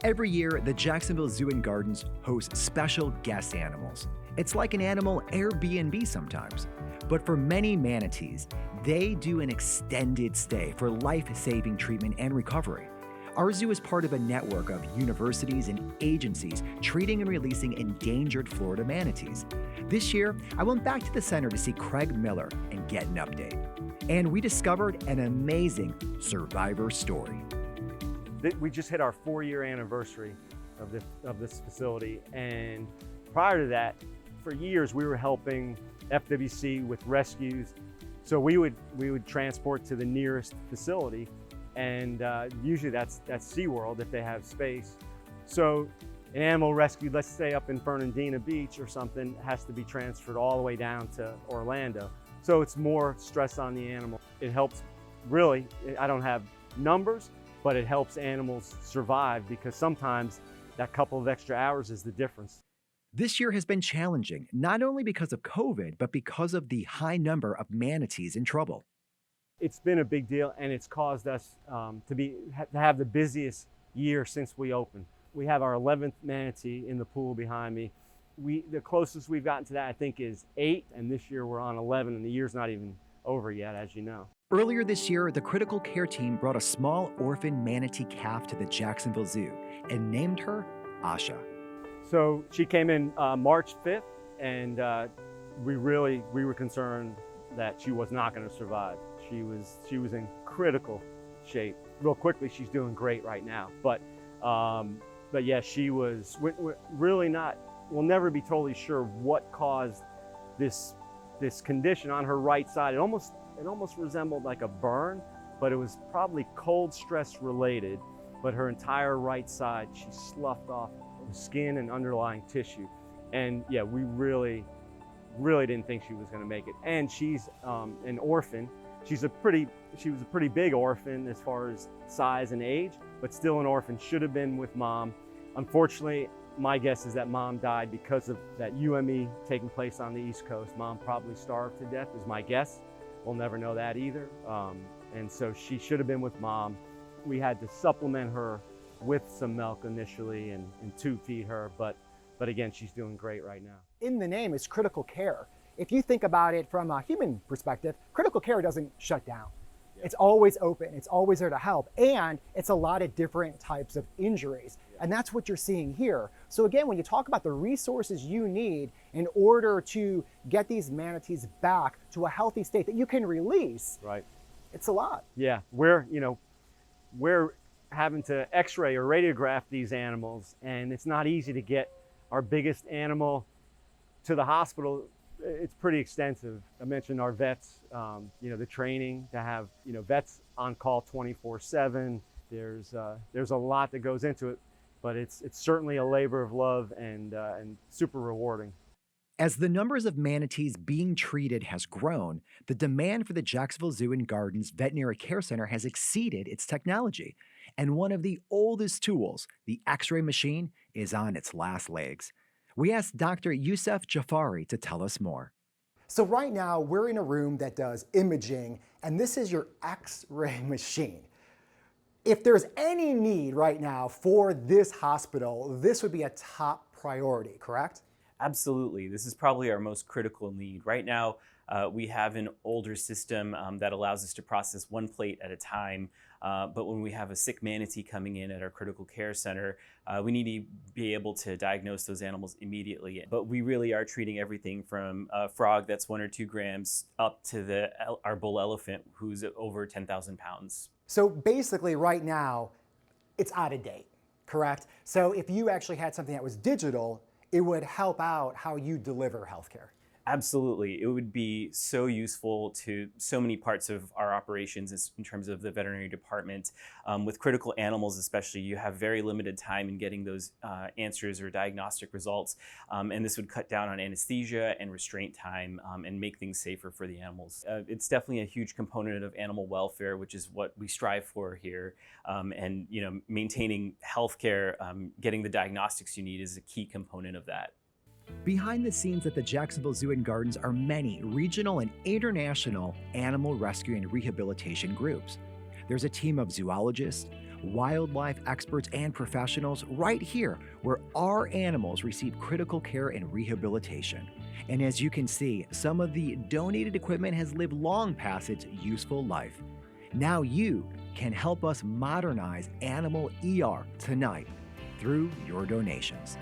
Every year, the Jacksonville Zoo and Gardens hosts special guest animals. It's like an animal Airbnb sometimes. But for many manatees, they do an extended stay for life-saving treatment and recovery. Our zoo is part of a network of universities and agencies treating and releasing endangered Florida manatees. This year, I went back to the center to see Craig Miller and get an update. And we discovered an amazing survivor story. We just hit our 4-year anniversary of this facility, and prior to that, for years we were helping FWC with rescues. So we would transport to the nearest facility, and usually that's SeaWorld if they have space. So an animal rescued, let's say up in Fernandina Beach or something, has to be transferred all the way down to Orlando. So it's more stress on the animal. It helps, really, I don't have numbers, but it helps animals survive because sometimes that couple of extra hours is the difference. This year has been challenging, not only because of COVID, but because of the high number of manatees in trouble. It's been a big deal, and it's caused us to have the busiest year since we opened. We have our 11th manatee in the pool behind me. The closest we've gotten to that, I think, is 8, and this year we're on 11, and the year's not even over yet, as you know. Earlier this year, the critical care team brought a small orphan manatee calf to the Jacksonville Zoo and named her Asha. So she came in March 5th, and we were concerned that she was not going to survive. She was in critical shape. Real quickly, she's doing great right now. But yeah, she was really not. We'll never be totally sure what caused this condition on her right side. It almost resembled like a burn, but it was probably cold stress related. But her entire right side, she sloughed off the skin and underlying tissue. And yeah, we really didn't think she was going to make it. And she's an orphan. She was a pretty big orphan as far as size and age, but still an orphan. Should have been with mom. Unfortunately, my guess is that mom died because of that UME taking place on the East Coast. Mom probably starved to death is my guess. We'll never know that either. And so she should have been with mom. We had to supplement her with some milk initially and tube feed her, but again, she's doing great right now. In the name is critical care. If you think about it from a human perspective, critical care doesn't shut down. Yeah. It's always open, it's always there to help, and it's a lot of different types of injuries. Yeah. And that's what you're seeing here. So again, when you talk about the resources you need in order to get these manatees back to a healthy state that you can release, right? It's a lot. Yeah, we're having to X-ray or radiograph these animals, and it's not easy to get our biggest animal to the hospital. It's pretty extensive. I mentioned our vets, the training to have, vets on call 24/7. There's a lot that goes into it, but it's certainly a labor of love and super rewarding. As the numbers of manatees being treated has grown, the demand for the Jacksonville Zoo and Gardens Veterinary Care Center has exceeded its technology. And one of the oldest tools, the X-ray machine, is on its last legs. We asked Dr. Youssef Jafari to tell us more. So right now, we're in a room that does imaging, and this is your X-ray machine. If there's any need right now for this hospital, this would be a top priority, correct? Absolutely. This is probably our most critical need. Right now, we have an older system that allows us to process one plate at a time. But when we have a sick manatee coming in at our critical care center, we need to be able to diagnose those animals immediately. But we really are treating everything from a frog that's 1 or 2 grams up to our bull elephant who's over 10,000 pounds. So basically right now, it's out of date, correct? So if you actually had something that was digital, it would help out how you deliver healthcare. Absolutely. It would be so useful to so many parts of our operations in terms of the veterinary department. With critical animals especially, you have very limited time in getting those answers or diagnostic results. And this would cut down on anesthesia and restraint time and make things safer for the animals. It's definitely a huge component of animal welfare, which is what we strive for here. And maintaining healthcare, getting the diagnostics you need is a key component of that. Behind the scenes at the Jacksonville Zoo and Gardens are many regional and international animal rescue and rehabilitation groups. There's a team of zoologists, wildlife experts, and professionals right here where our animals receive critical care and rehabilitation. And as you can see, some of the donated equipment has lived long past its useful life. Now you can help us modernize animal ER tonight through your donations.